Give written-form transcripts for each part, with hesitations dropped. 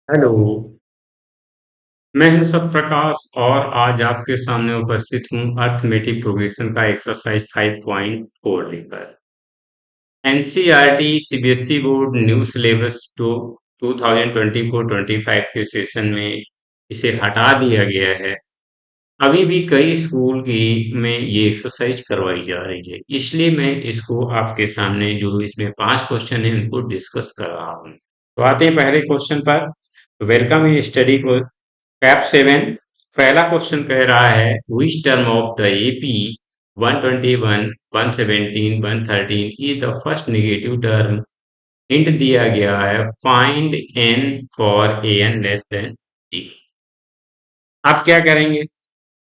Hello. मैं हूं सत्यप्रकाश और आज आपके सामने उपस्थित हूं अर्थमेटिक प्रोग्रेशन का एक्सरसाइज 5.4 लेकर। NCERT CBSE board new syllabus to 2024-25 के सेशन में इसे हटा दिया गया है। अभी भी कई स्कूल की में ये एक्सरसाइज करवाई जा रही है, इसलिए मैं इसको आपके सामने जो इसमें 5 क्वेश्चन है उनको डिस्कस कर रहा हूँ। तो आते हैं पहले क्वेश्चन पर। वेलकम इन स्टडी को कैप 7। पहला क्वेश्चन कह रहा है which term of the AP 121, 117, 113 is the first negative term. Hint दिया गया है find N for A N less than G. आप क्या करेंगे?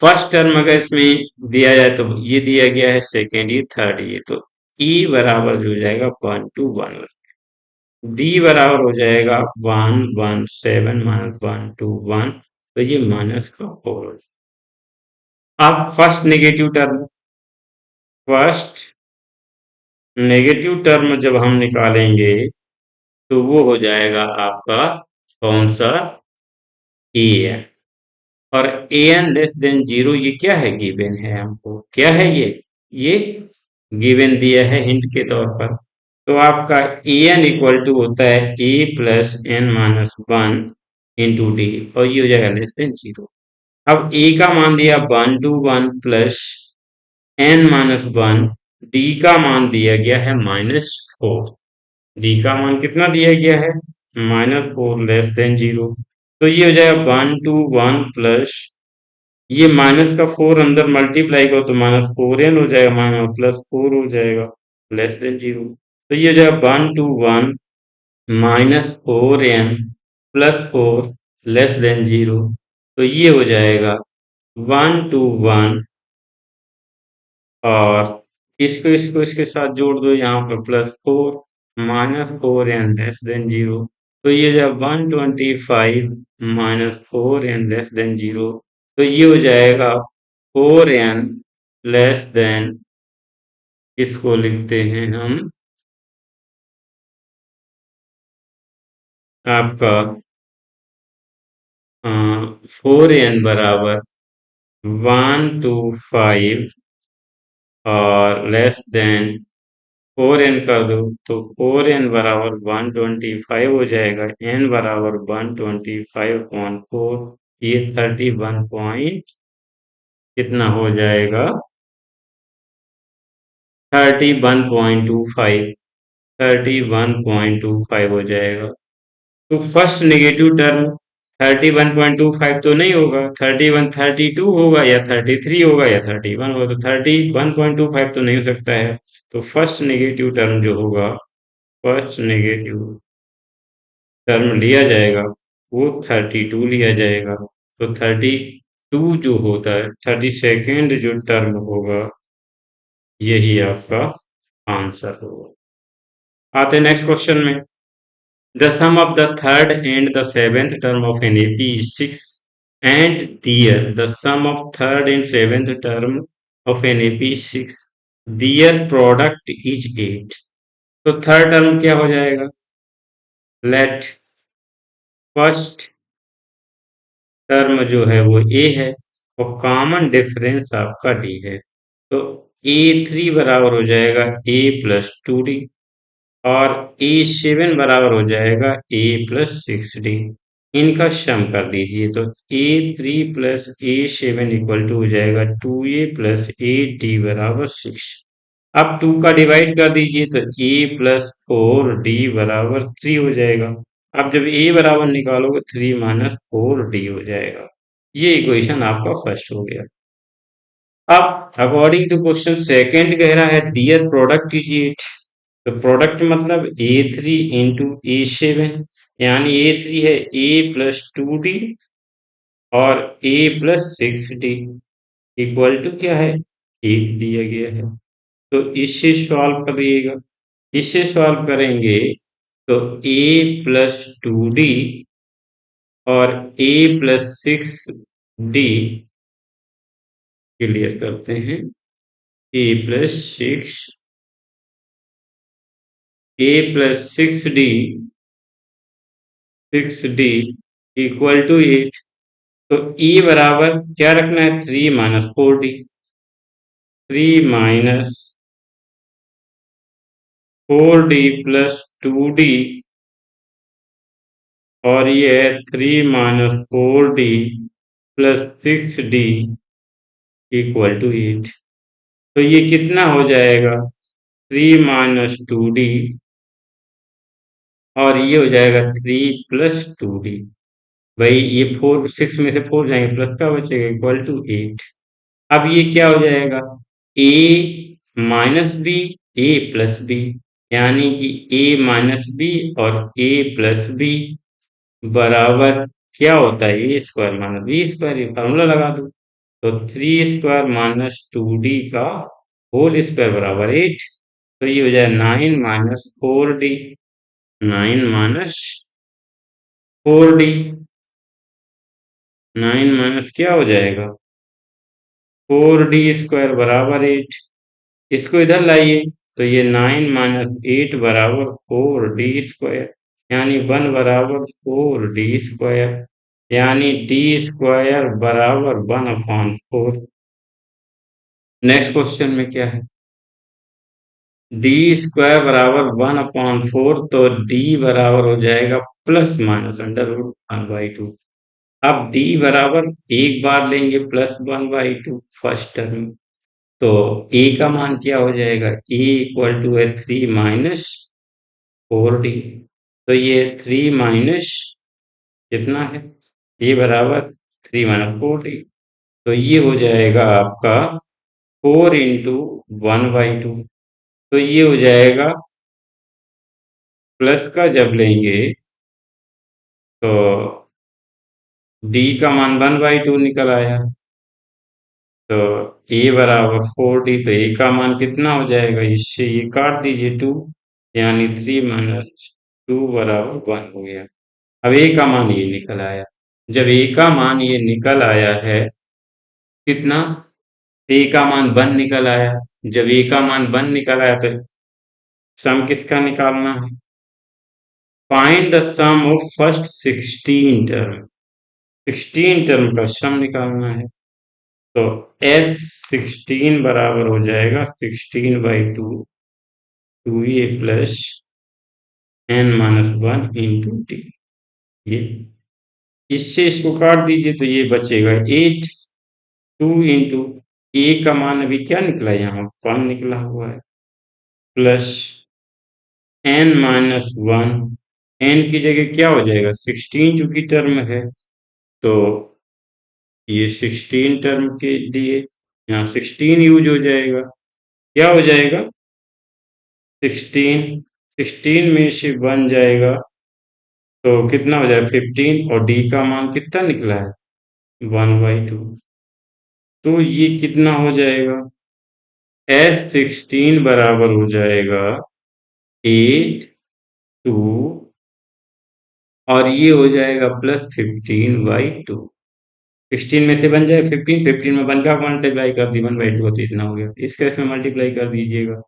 फर्स्ट टर्म अगर इसमें दिया जाए तो ये दिया गया है, सेकेंड ये, थर्ड ये, तो ई बराबर जो हो जाएगा 1 to 1, डी बराबर हो जाएगा 117 -1 to 1, तो ये -4। अब फर्स्ट नेगेटिव टर्म जब हम निकालेंगे तो वो हो जाएगा आपका कौन सा? A N. और ए एन लेस देन जीरो ये क्या है? गिवन है हमको। क्या है ये गिवन दिया है हिंट के तौर पर। तो आपका ए एन इक्वल टू होता है A plus N minus one into D, और ये हो जाएगा लेस देन जीरो। अब ए का मान दिया 1 to 1 plus N minus one, D का मान दिया गया है -4। डी का मान कितना दिया गया है? -4 लेस देन जीरो। तो ये हो जाएगा 1 to 1 प्लस, ये माइनस का 4 अंदर मल्टीप्लाई करो तो -4n हो जाएगा, +4 हो जाएगा लेस देन जीरो। तो ये हो जाएगा 1 to 1 -4n +4 less than zero. तो ये हो जाएगा 1 to 1, और इसको इसको इसके साथ जोड़ दो, यहाँ पर +4 -4n लेस देन जीरो। तो ये जब 125 -4n लेस देन जीरो, तो ये हो जाएगा 4n लेस देन, इसको लिखते हैं हम आपका 4n बराबर 125 और लेस देन 4n कर दो तो 4n बराबर 125 हो जाएगा, n बराबर 125/4, ये 31 पॉइंट कितना हो जाएगा? 31.25, 31.25 हो जाएगा। तो फर्स्ट नेगेटिव टर्म 31.25 तो नहीं होगा, 31 32 होगा या 33 होगा या 31 होगा, तो 31.25 तो नहीं हो सकता है। तो फर्स्ट नेगेटिव टर्म जो होगा, फर्स्ट नेगेटिव टर्म लिया जाएगा वो 32 लिया जाएगा। तो 32 जो होता है, 32nd जो टर्म होगा, यही आपका आंसर होगा। आते नेक्स्ट क्वेश्चन में। The sum of the third and the seventh term of an AP is 6 and their the sum of third and seventh term of an AP is 6, their product is 8। तो third term क्या हो जाएगा? Let first term जो है वो ए है और common difference आपका डी है। तो A3 बराबर हो जाएगा A+2D, और A7 बराबर हो जाएगा A+6D। इनका सम कर दीजिए तो A3 + A7 इक्वल टू हो जाएगा 2A + 8D बराबर 6। अब 2 का डिवाइड कर दीजिए तो A+4D बराबर 3 हो जाएगा। अब जब A बराबर निकालोगे 3 - 4D हो जाएगा। ये इक्वेशन आपका फर्स्ट हो गया। अब अकॉर्डिंग टू क्वेश्चन सेकंड कह रहा है दियर प्रोडक्ट इज 8। तो प्रोडक्ट मतलब A3 इंटू A7, यानी A3 है A+2D और A+6D इक्वल टू क्या है? 8 दिया गया है। तो इससे सॉल्व करिएगा। इससे सॉल्व करेंगे तो A+2D और A+6D क्लियर करते हैं। A+6D equal to 8। तो ई बराबर क्या रखना है, 3 - 4d। 3 - 4d + 2d, और ये है 3 - 4d + 6d = 8। तो ये कितना हो जाएगा, 3 - 2d, और ये हो जाएगा 3 + 2d। भाई ये 6 में से 4 जाएंगे, प्लस का बचेगा, = 8। अब ये क्या हो जाएगा, a - b, a + b, यानी कि a - b और a + b बराबर क्या होता है, a² - b²। ये फार्मूला लगा दो। तो 3² - 2d का होल स्क्वायर बराबर 8। तो ये हो जाए 9 - 4d। 9 - 4d। 9 माइनस क्या हो जाएगा, 4d² बराबर 8। इसको इधर लाइए, तो ये 9 - 8 बराबर 4d², यानी 1 बराबर 4d², यानी d² बराबर 1/4। नेक्स्ट क्वेश्चन में क्या है, d² बराबर 1/4, तो d बराबर हो जाएगा ±√1/2। अब d बराबर एक बार लेंगे +1/2 फर्स्ट टर्म, तो a का मान क्या हो जाएगा, a = 3 - 4d। तो ये 3 माइनस कितना है, a बराबर 3 - 4d। तो ये हो जाएगा आपका 4 × 1/2। तो ये हो जाएगा, प्लस का जब लेंगे तो d का मान 1/2 निकल आया। तो a बराबर 4d, तो a का मान कितना हो जाएगा, इससे ये काट दीजिए 2, यानी 3 - 2 बराबर 1 हो गया। अब a का मान ये निकल आया। जब a का मान ये निकल आया है, कितना, a का मान 1 निकल आया। जब a का मान 1 निकल आया, तो सम किसका निकालना है, find the sum of first 16 term. 16 term का सम निकालना है। तो S16 बराबर हो जाएगा 16/2, 2a + n-1 × t। ये इससे इसको काट दीजिए, तो ये बचेगा 8। 2 इंटू a का मान अभी क्या निकला, यहाँ 1 निकला हुआ है, प्लस n-1। n की जगह क्या हो जाएगा, 16 चूंकि टर्म है, तो ये 16 टर्म के लिए यहाँ 16 यूज हो जाएगा। क्या हो जाएगा, 16। 16 में से 1 जाएगा, तो कितना हो जाएगा, 15। और डी का मान कितना निकला है, 1/2। तो ये कितना हो जाएगा, S16 बराबर हो जाएगा 8, 2, और ये हो जाएगा +15/2। 16 में से बन जाए 15, 15 में 1 का मल्टीप्लाई कर दी, 1/2 तो इतना हो गया। इस केस में मल्टीप्लाई कर दीजिएगा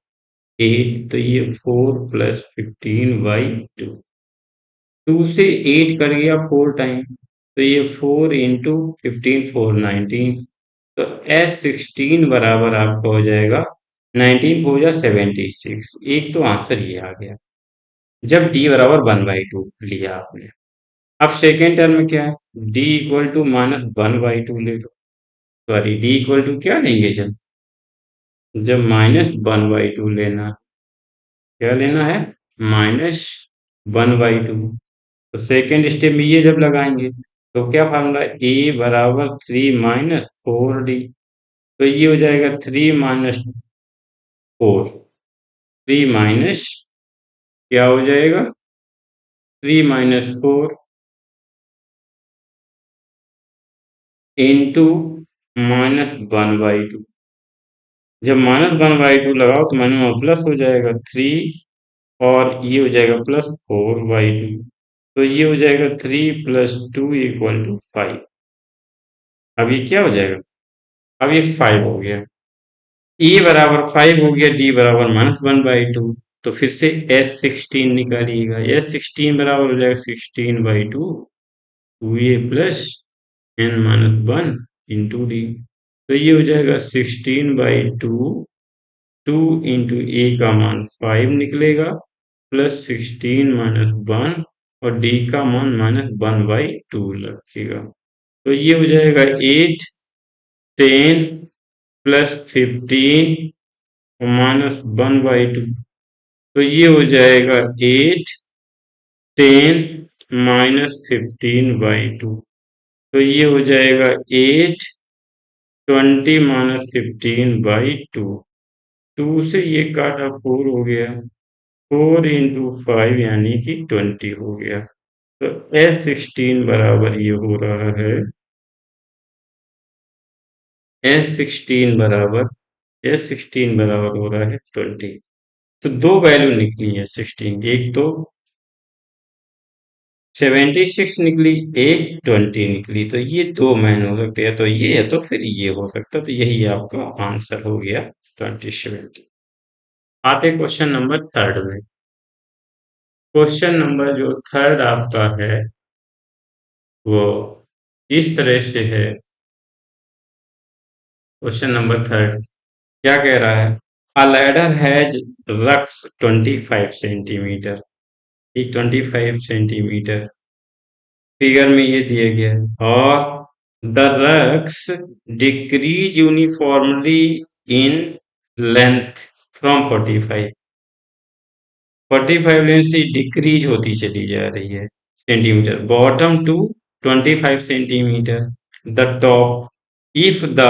8, तो ये 4 + 15/2। 2 से 8 कट गया 4 टाइम, तो ये 4 × 15, 4 19। तो S16 बराबर आपका हो जाएगा 19 4 जा 76। एक तो आंसर ये आ गया, जब d बराबर 1/2 लिया आपने। अब सेकेंड टर्म में क्या है, d = -1/2 ले लो। सॉरी, d = क्या लेंगे, जब -1/2 लेना, क्या लेना है, -1/2। तो सेकेंड स्टेप में ये जब लगाएंगे, तो क्या फार्मूला, a बराबर 3 - 4d। तो ये हो जाएगा 3 - 4। 3 माइनस क्या हो जाएगा, 3 - 4 इंटू -1/2। जब -1/2 लगाओ, तो माइनस प्लस हो जाएगा 3, और ये हो जाएगा +4/2। तो ये हो जाएगा 3 + 2 = 5। अब ये क्या हो जाएगा, अब ये 5 हो गया। e बराबर 5 हो गया, d बराबर -1/2। तो फिर से S16 निकालिएगा। S16 बराबर हो जाएगा 16/2, 2a plus n-1 into D. तो ये हो जाएगा 16/2, 2 इंटू ए का मान 5 निकलेगा, प्लस 16 - 1 और डी का मान -1/2 लगेगा। तो ये हो जाएगा 8, 10 प्लस 15 -1/2। तो ये हो जाएगा 8, 10 -15/2। तो ये हो जाएगा 8, 20 -15/2। 2 से ये काटा 4 हो गया, 4 इंटू 5 यानी कि 20 हो गया। तो S16 बराबर ये हो रहा है, S16 बराबर हो रहा है 20। तो दो वैल्यू निकली है 16, एक तो 76 निकली, एक 20 निकली। तो ये दो मैन हो सकते हैं, तो ये है तो फिर ये हो सकता है, तो यही आपका आंसर हो गया 2070। आते क्वेश्चन नंबर थर्ड में। क्वेश्चन नंबर जो थर्ड आपका है वो इस तरह से है। क्वेश्चन नंबर थर्ड क्या कह रहा है? अ लैडर हैज रक्स 25 सेंटीमीटर, ये 25 सेंटीमीटर फिगर में ये दिया गया है, और the rungs decrease uniformly in length from 45, 45 length से डिक्रीज होती चली जा रही है centimeter, bottom to 25 centimeter, the top, if the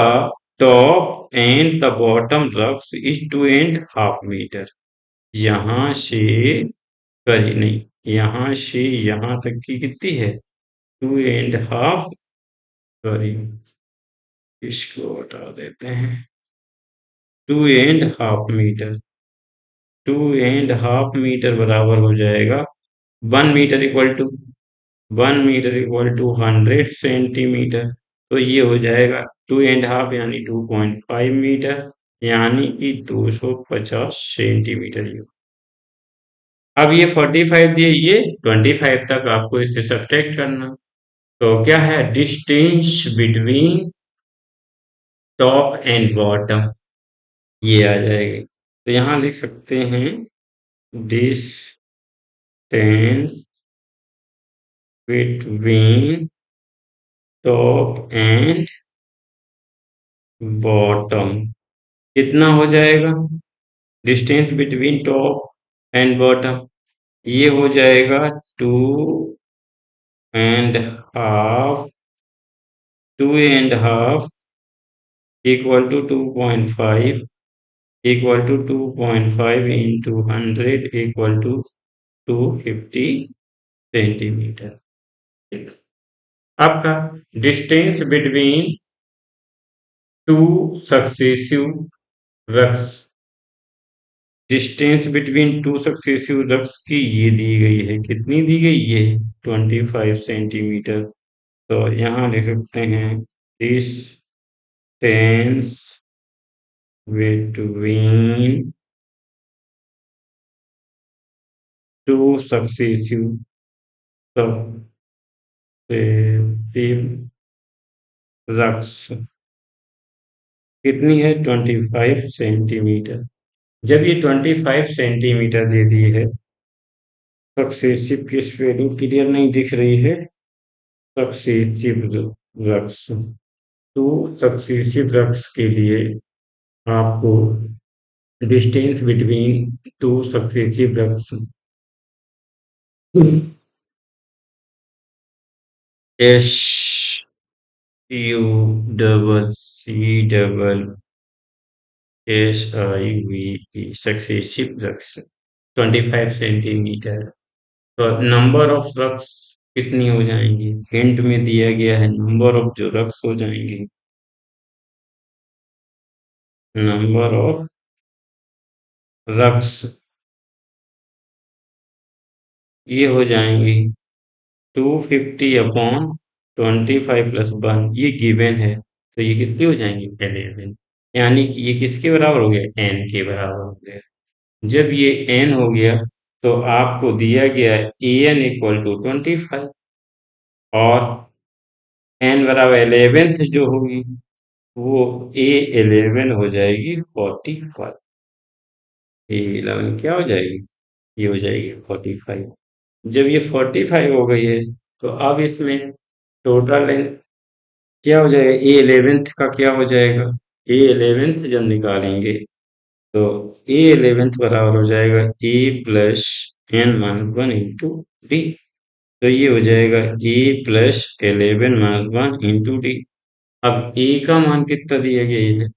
top and the bottom rungs is 2.5 meter. यहाँ से, सॉरी नहीं, यहाँ से यहाँ तक की कितनी है? 2.5, सॉरी इसको हटा देते हैं, 2.5 मीटर, 2.5 मीटर बराबर हो जाएगा 1 मीटर इक्वल टू 100 सेंटीमीटर। तो ये हो जाएगा 2.5 यानी 2.5 मीटर, यानी कि 250 सेंटीमीटर। ये अब ये 45 दिए, ये 25 तक आपको इससे सब्ट्रैक्ट करना। तो क्या है distance between top and bottom, ये आ जाएगी। तो यहाँ लिख सकते हैं distance between top and bottom कितना हो जाएगा? Distance between top and bottom ये हो जाएगा 2.5, 2.5 equal to 2.5, equal to 2.5 into 100 equal to 250 centimeter. आपका distance between two successive rungs, distance between two successive rungs की ये दी गई है, कितनी दी गई? ये 25 सेंटीमीटर। तो यहाँ लिख सकते हैं distance between two successive successive rungs कितनी है? 25 सेंटीमीटर। जब ये 25 सेंटीमीटर दे दी है, सक्सेसिव की स्पेलिंग क्लियर नहीं दिख रही है, सक्सेसिव रक्स, तो सक्सेसिव रक्स के लिए आपको distance between two successive rungs S U double C double S I V E successive rungs 25 centimeter. तो नंबर ऑफ रक्स कितनी हो जाएंगी? हिंट में दिया गया है नंबर ऑफ जो रक्स हो जाएंगी, नंबर ऑफ रक्स ये हो जाएंगी 250/25 + 1, ये गिवन है। तो ये कितनी हो जाएंगी? 11, यानी कि ये किसके बराबर हो गया? एन के बराबर हो गया। जब ये एन हो गया तो आपको दिया गया ए एन इक्वल टू 25, और n बराबर 11th जो होगी वो A11 हो जाएगी 45। A11 क्या हो जाएगी? ये हो जाएगी 45। जब ये 45 हो गई है तो अब इसमें टोटल क्या हो जाएगा? A11th का क्या हो जाएगा? A11th जब निकालेंगे तो A11th बराबर हो जाएगा A plus n minus one into D. तो ये हो जाएगा A plus 11 minus one into D. अब A का मान कितना दिया गया है?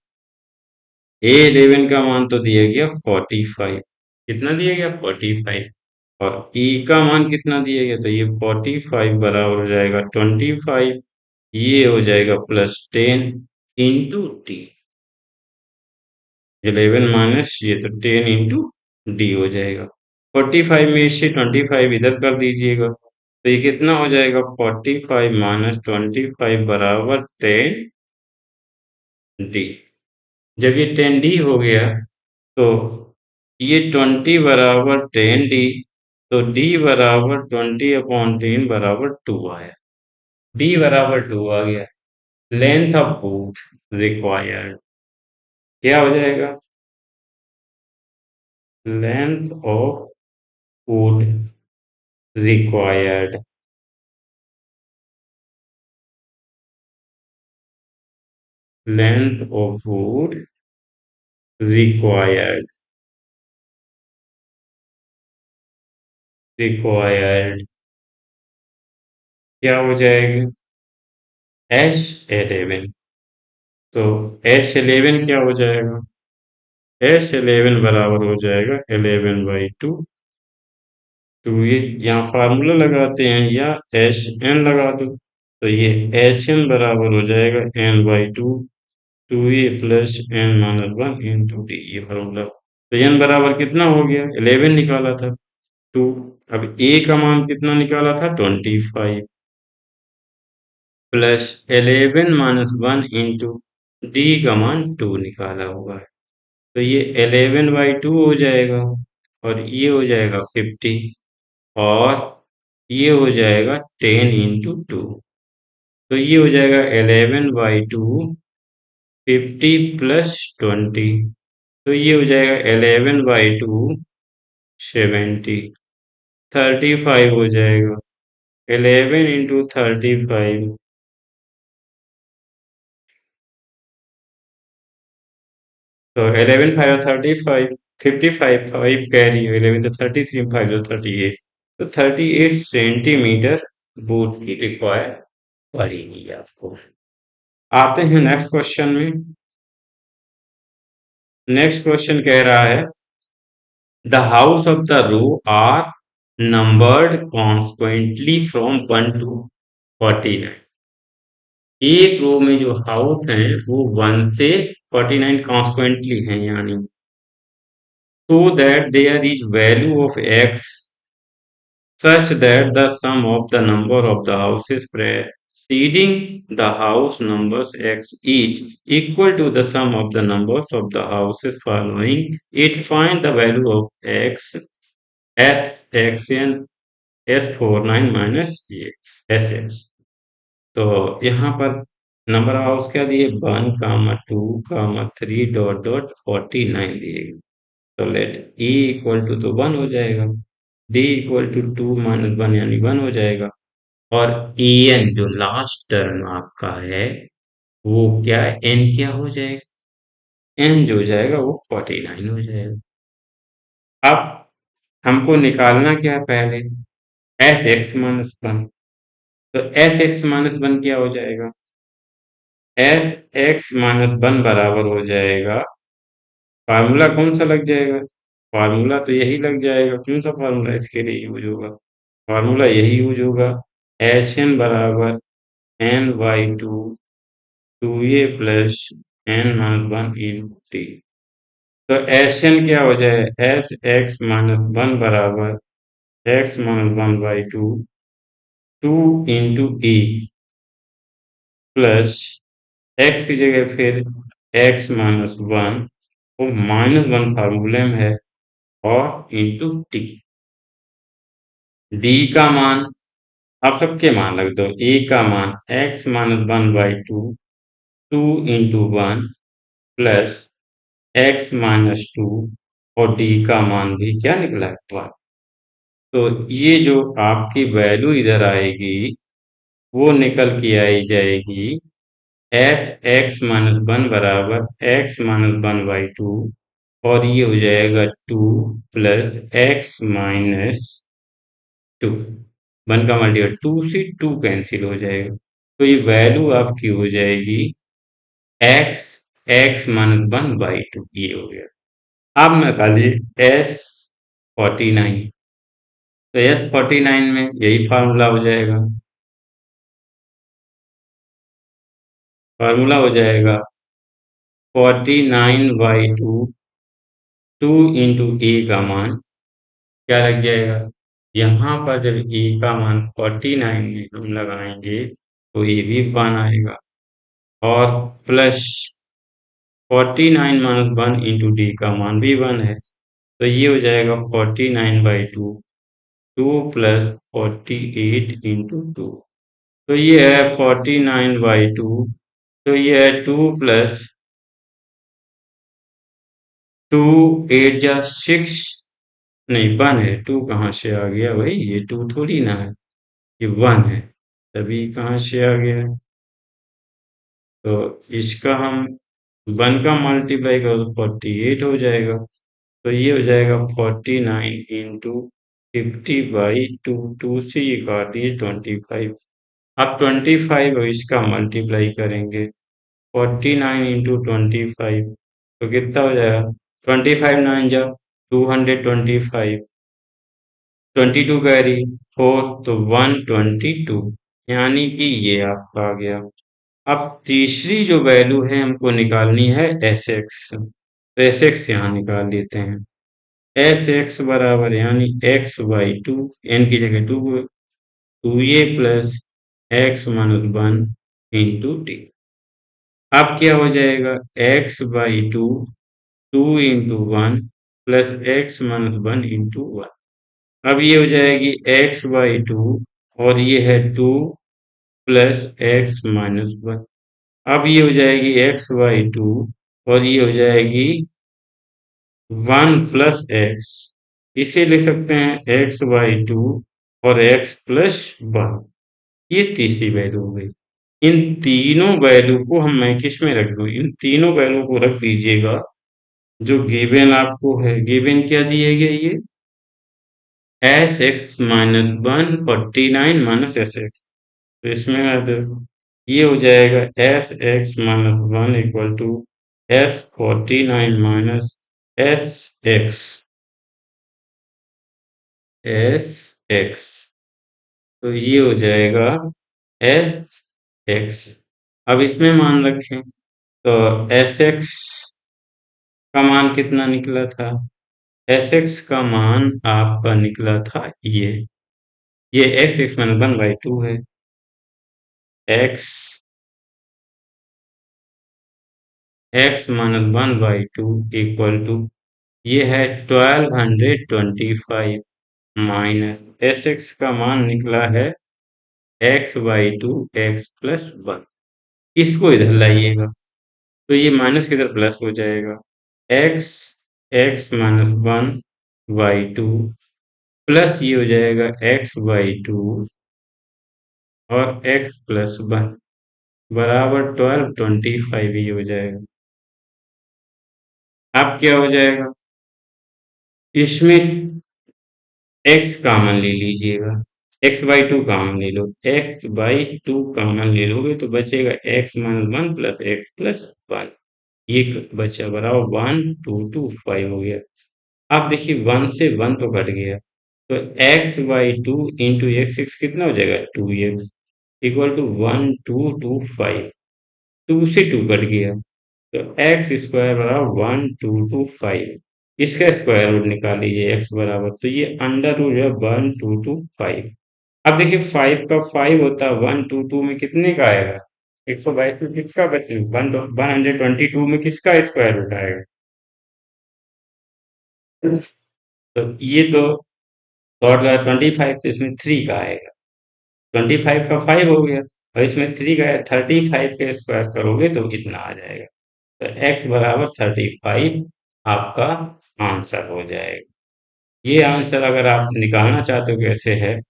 A11 का मान तो दिया गया 45। कितना दिया गया? 45। और E का मान कितना दिया गया? तो ये 45 बराबर हो जाएगा 25। ये हो जाएगा प्लस 10 इंटू टी। 11 माइनस ये तो 10 इंटू डी हो जाएगा। 45 में से 25 इधर कर दीजिएगा तो ये कितना हो जाएगा? 45 माइनस 25 बराबर 10 डी। जब ये 10 डी हो गया तो ये 20 बराबर 10 डी। तो डी बराबर 20/10 बराबर 2 आया। डी बराबर 2 आ गया। लेंथ ऑफ बूथ रिक्वायर्ड क्या हो जाएगा? Length of would required length of would required required क्या हो जाएगा? S11। तो S11 क्या हो जाएगा? S11 बराबर हो जाएगा 11/2। तो ये यहाँ फार्मूला लगाते हैं या SN लगा दो तो ये SN बराबर हो जाएगा n/2 2a plus n minus one into D. ये फार्मूला तो n बराबर कितना हो गया? 11 निकाला था 2। अब a का मान कितना निकाला था? 25 plus 11 minus one into D का मान 2 निकाला हुआ है। तो ये 11/2 हो जाएगा और ये हो जाएगा 50 और ये हो जाएगा 10 इंटू टू। तो ये हो जाएगा 11/2 50 प्लस 20। तो ये हो जाएगा 11/2 70 35 हो जाएगा। 11 इंटू 35 तो 11 5 35 55 5 कैरी 11 तो 33 5 तो 38। तो 38 सेंटीमीटर बूट की रिक्वायर पड़ेगी आपको। आते हैं नेक्स्ट क्वेश्चन में। नेक्स्ट क्वेश्चन कह रहा है the house of the row are numbered constantly from 1 to 49। एक रो में जो हाउस है वो 1 से 49 कॉन्स्टेंटली है, यानी so that there is value of x such that the sum of the number of the houses preceding the house numbers x is equal to the sum of the numbers of the houses following it. Find the value of x s x n s49 minus s x। तो यहाँ पर number of house क्या दिए? 1, 2, 3 dot 49 दिए। तो late e equal to तो 1 हो जाएगा, d इक्वल टू 2 माइनस 1 यानी 1 हो जाएगा। और en जो लास्ट टर्म आपका है वो क्या है? n क्या हो जाएगा? n जो हो जाएगा वो 49 हो जाएगा। अब हमको निकालना क्या है? पहले एस एक्स माइनस वन। तो एस एक्स माइनस वन क्या हो जाएगा? एस एक्स माइनस वन बराबर हो जाएगा, फार्मूला कौन सा लग जाएगा? फार्मूला तो यही लग जाएगा। कौन सा फार्मूला इसके लिए यूज होगा? फार्मूला यही यूज होगा, एस एन बराबर n/2 2a plus n minus one in T. तो एस एन क्या हो जाए? एस एक्स माइनस वन बराबर x minus 1/2 2 into E plus x की जगह फिर एक्स माइनस वन, वो माइनस वन फार्मूले में है, और इंटू टी। डी का मान आप सबके मान रख दो। ए का मान x minus 1/2 2 into 1 plus x minus 2 और डी का मान भी क्या निकला है 1। तो ये जो आपकी वैल्यू इधर आएगी वो निकल के आई जाएगी एफ एक्स माइनस 1 बराबर एक्स माइनस 1/2 और ये हो जाएगा 2 प्लस एक्स माइनस 2। 1 का मल्टीप्लाई 2 से 2 कैंसिल हो जाएगा। तो ये वैल्यू आपकी हो जाएगी एक्स एक्स माइनस 1/2 ये हो गया। अब निकालिए S49। तो S49 में यही फार्मूला हो जाएगा। फार्मूला हो जाएगा 49/2 2 इंटू ए का मान क्या लग जाएगा। यहाँ पर जब ए का मान 49 में हम लगाएंगे तो ये भी 1 आएगा और प्लस 49 माइनस 1 इंटू डी का मान भी 1 है। तो ये हो जाएगा 49/2 2 प्लस 48 इंटू 2। तो ये है 49/2। तो ये है 2 प्लस 2 8 जा 6 नहीं 1 है। 2 कहाँ से आ गया भाई, ये 2 थोड़ी ना है, ये 1 है। तभी कहाँ से आ गया। तो इसका हम 1 का मल्टीप्लाई करो तो 48 हो जाएगा। तो ये हो जाएगा 49 इंटू 50/2 2 से ये काट दिए 25। अब 25 और इसका मल्टीप्लाई करेंगे 49 इंटू 25 तो कितना हो जाएगा 25 9 जा 225 22 कैरी 4 तो 122 यानी कि ये आपका आ गया। अब तीसरी जो वैल्यू है हमको निकालनी है एस एक्स। तो एस एक्स यहाँ निकाल लेते हैं। एस एक्स बराबर यानी x/2 एन की जगह 2a plus x minus 1 into T. अब क्या हो जाएगा x/2 2 into 1 plus x minus 1 into 1। अब ये हो जाएगी x/2 और ये है 2 प्लस एक्स माइनस 1। अब ये हो जाएगी x/2 और ये हो जाएगी 1 प्लस एक्स। इसे लिख सकते हैं x/2 और x प्लस 1। ये तीसरी वैल्यू हो गई। इन तीनों वैल्यू को मैं किस में रख दूं, इन तीनों वैल्यू को रख दीजिएगा जो गिवन आपको है। गिवन क्या दिए गए ये S X minus 149 minus S X. तो इसमें अब ये हो जाएगा S X minus 1 equal to S49 minus S X S X. तो ये हो जाएगा एस एक्स। अब इसमें मान रखें तो एस एक्स का मान कितना निकला था। एस एक्स का मान आपका निकला था ये एक्स एक्स माइनस 1/2 है। X X minus 1/2 equal to ये है 1225 माइनस एस एक्स का मान निकला है x/2 एक्स प्लस 1। इसको इधर लाइएगा तो ये माइनस की इधर प्लस हो जाएगा। एक्स एक्स माइनस 1/2 प्लस ये हो जाएगा x/2 और x प्लस 1 बराबर 1225 ये हो जाएगा। अब क्या हो जाएगा इसमें x कॉमन ले लीजिएगा। x/2 कॉमन ले लो। x/2 कॉमन ले लोगे तो बचेगा x minus 1 plus x plus 1। ये बचा बराबर 1225 हो गया। अब देखिए 1 से 1 तो कट गया तो x/2 इंटू x कितना हो जाएगा 2x इक्वल टू 1225। 2 से 2 कट गया तो एक्स स्क्वायर बराबर 1225। इसका स्क्वायर रूट निकाल लीजिए x बराबर तो ये अंडर रूट है 1225। अब देखिए 5 का 5 होता है 122 में कितने का आएगा 122 किसका बचे 122 में किसका स्क्वायर रूट आएगा। तो ये तो शॉर्ट का 25 तो इसमें 3 का आएगा। 25 का 5 हो गया और इसमें 3 गया, 35 के स्क्वायर करोगे तो कितना आ जाएगा? तो x बराबर 35 आपका आंसर हो जाएगा। ये आंसर अगर आप निकालना चाहते हो कैसे है,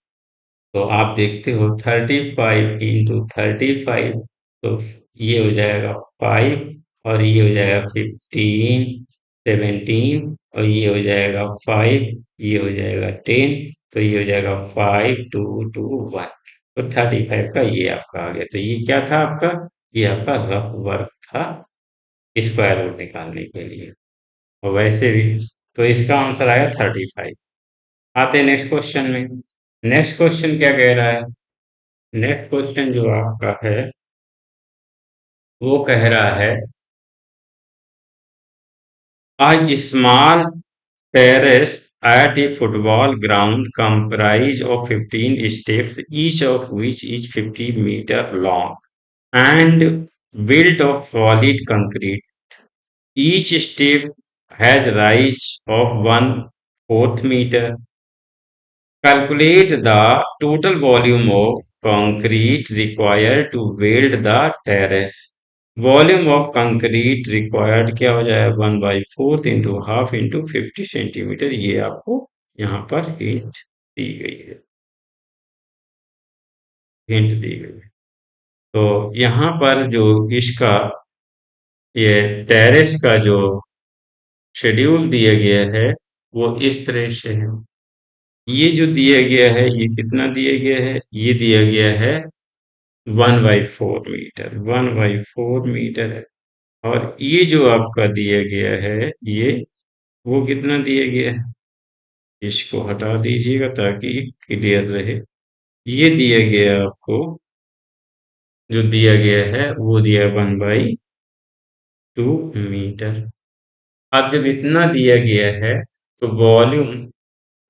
तो आप देखते हो 35 into 35, तो ये हो जाएगा 5 और ये हो जाएगा 15, 17 और ये हो जाएगा 5, ये हो जाएगा 10, तो ये हो जाएगा 5, 2, 2, 1। तो 35 का ये आपका आ गया। तो ये क्या था आपका? ये आपका रफ वर्क था स्क्वायर रूट निकालने के लिए। और वैसे भी तो इसका आंसर आया 35। आते हैं नेक्स्ट क्वेश्चन में। नेक्स्ट क्वेश्चन क्या कह रहा है? नेक्स्ट क्वेश्चन जो आपका है वो कह रहा है a small terrace at a football ground comprised of 15 steps, each of which is 50 meter long and built of solid concrete. Each step has rise of 1/4 meter. Calculate the total volume of concrete required to build the terrace. Volume of concrete required क्या हो जाएगा? 1/4 into half into 50 centimetre. ये आपको यहाँ पर दी गई है hint दी गई है। तो यहाँ पर जो इसका ये टेरेस का जो शेड्यूल दिया गया है वो इस तरह से है। ये जो दिया गया है ये कितना दिया गया है? ये दिया गया है 1/4 मीटर, 1/4 मीटर है। और ये जो आपका दिया गया है ये वो कितना दिया गया है? इसको हटा दीजिएगा ताकि क्लियर रहे। ये दिया गया है आपको, जो दिया गया है वो दिया है 1/2 मीटर। अब जब इतना दिया गया है तो volume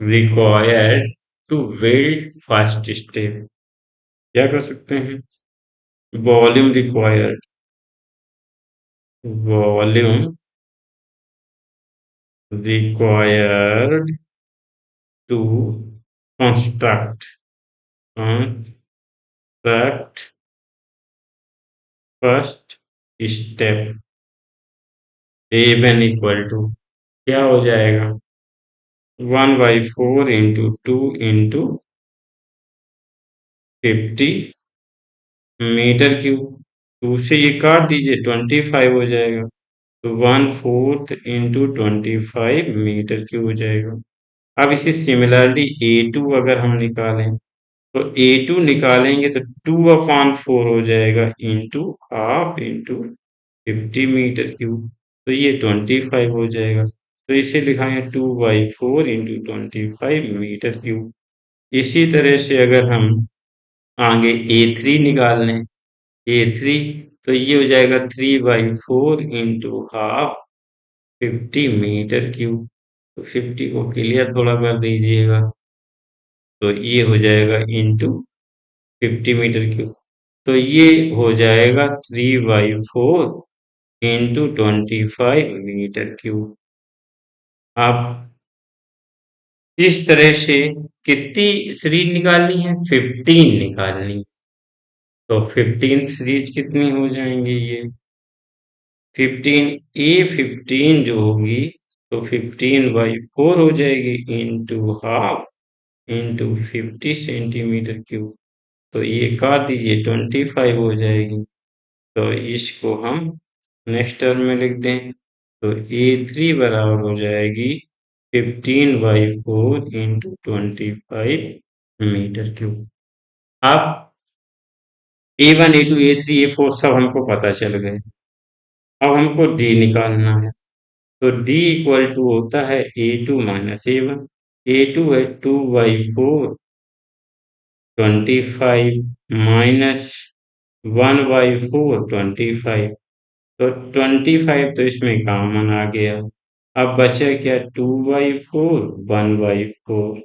required to build first step क्या कर सकते हैं? Volume required, volume required to construct construct first step A1 equal to क्या हो जाएगा? 1/4 into 2 into 50 मीटर क्यूब। 2 से ये काट दीजिए 25 हो जाएगा। तो 1/4 into 25 मीटर क्यूब हो जाएगा। अब इसे सिमिलरली A2 अगर हम निकालें तो A2 निकालेंगे तो 2/4 हो जाएगा into half into 50 metre cube. तो ये 25 हो जाएगा। तो इसे लिखाएंगे 2/4 into 25 मीटर क्यूब। इसी तरह से अगर हम आगे A3 निकाल लें, A3 तो ये हो जाएगा 3/4 इंटू हाफ 50 मीटर क्यूब। तो 50 को क्लियर थोड़ा कर दीजिएगा, तो ये हो जाएगा इंटू 50 मीटर क्यूब। तो ये हो जाएगा 3/4 into 25 मीटर क्यूब। अब इस तरह से कितनी सीरीज निकालनी है? 15 निकालनी। तो 15 सीरीज कितनी हो जाएंगी? ये 15 जो होगी तो 15/4 हो जाएगी into half into 50 centimetre cube. तो ये काट दीजिए 25 हो जाएगी। तो इसको हम नेक्स्ट टर्म में लिख दें तो A3 बराबर हो जाएगी 15/4 इंटू 25 मीटर क्यूब। अब A1 A2 A3 A4 सब हमको पता चल गए। अब हमको D निकालना है। तो D इक्वल टू होता है A2 माइनस A1। A2 है 2/4 25 माइनस 1/4 25। तो 25 तो इसमें कॉमन आ गया। अब बचा क्या? 2/4 1/4।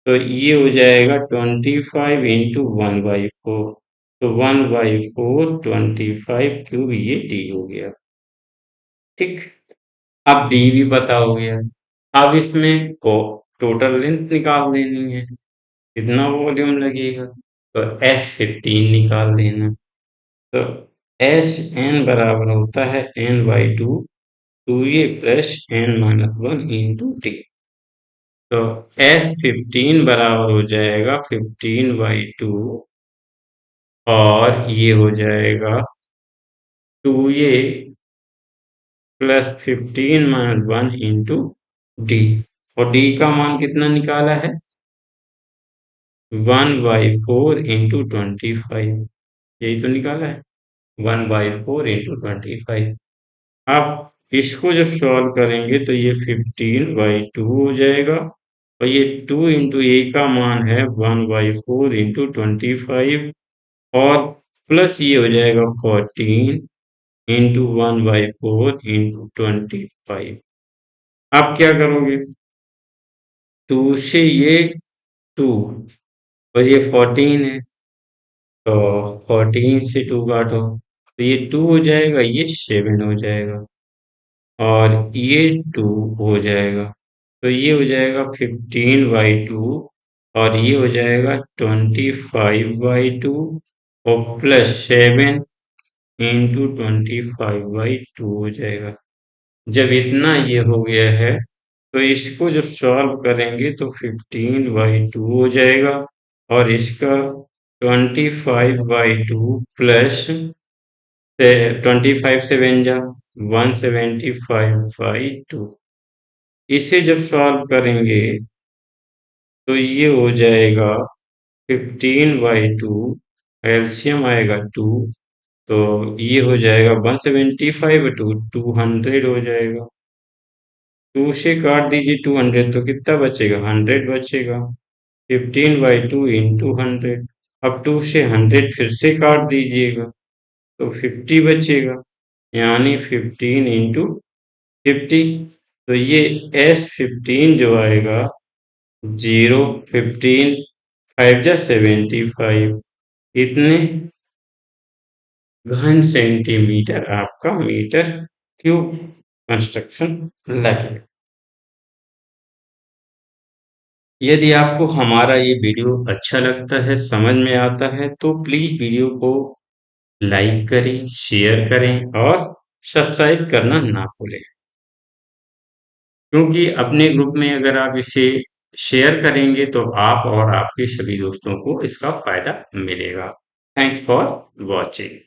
तो ये हो जाएगा 25 इंटू 1/4। तो 1/4 25 क्यूब ये डी हो गया। ठीक। अब डी भी पता हो गया। अब इसमें को टोटल लेंथ निकाल देनी है, कितना वॉल्यूम लगेगा। तो S15 निकाल देना। तो एस एन बराबर होता है n/2 2a plus n-1 into T. तो S15 बराबर हो जाएगा 15/2 और ये हो जाएगा 2a प्लस 15-1 इंटू डी। और डी का मान कितना निकाला है? 1/4 इंटू 25। यही तो निकाला है, 1/4 इंटू 25। आप इसको जब सॉल्व करेंगे तो ये 15/2 हो जाएगा और ये 2 इंटू ए का मान है 1/4 इंटू 25 और प्लस ये हो जाएगा 14 इंटू 1/4 इंटू 25। आप क्या करोगे? 2 से ये 2 और ये 14 है, तो 14 से 2 काटो तो ये 2 हो जाएगा, ये 7 हो जाएगा और ये 2 हो जाएगा। तो ये हो जाएगा 15/2 और ये हो जाएगा 25/2 और प्लस 7 इंटू 25/2 हो जाएगा। जब इतना ये हो गया है तो इसको जब सॉल्व करेंगे तो 15/2 हो जाएगा और इसका 25/2 प्लस 25 7 जा 175/2। इसे जब सॉल्व करेंगे तो ये हो जाएगा 15/2, एलसीएम आएगा 2, तो ये हो जाएगा 175/2 200 हो जाएगा। 2 से काट दीजिए 200 तो कितना बचेगा? 100 बचेगा। 15/2 इंटू 100। अब 2 से 100 फिर से काट दीजिएगा तो 50 बचेगा, यानी 15 इंटू 50। तो ये S15 जो आएगा 0 15 5 जा 75 इतने घन सेंटीमीटर आपका मीटर क्यूब कंस्ट्रक्शन लगेगा। यदि आपको हमारा ये वीडियो अच्छा लगता है, समझ में आता है, तो प्लीज वीडियो को लाइक करें, शेयर करें और सब्सक्राइब करना ना भूलें। क्योंकि अपने ग्रुप में अगर आप इसे शेयर करेंगे तो आप और आपके सभी दोस्तों को इसका फायदा मिलेगा। Thanks for watching.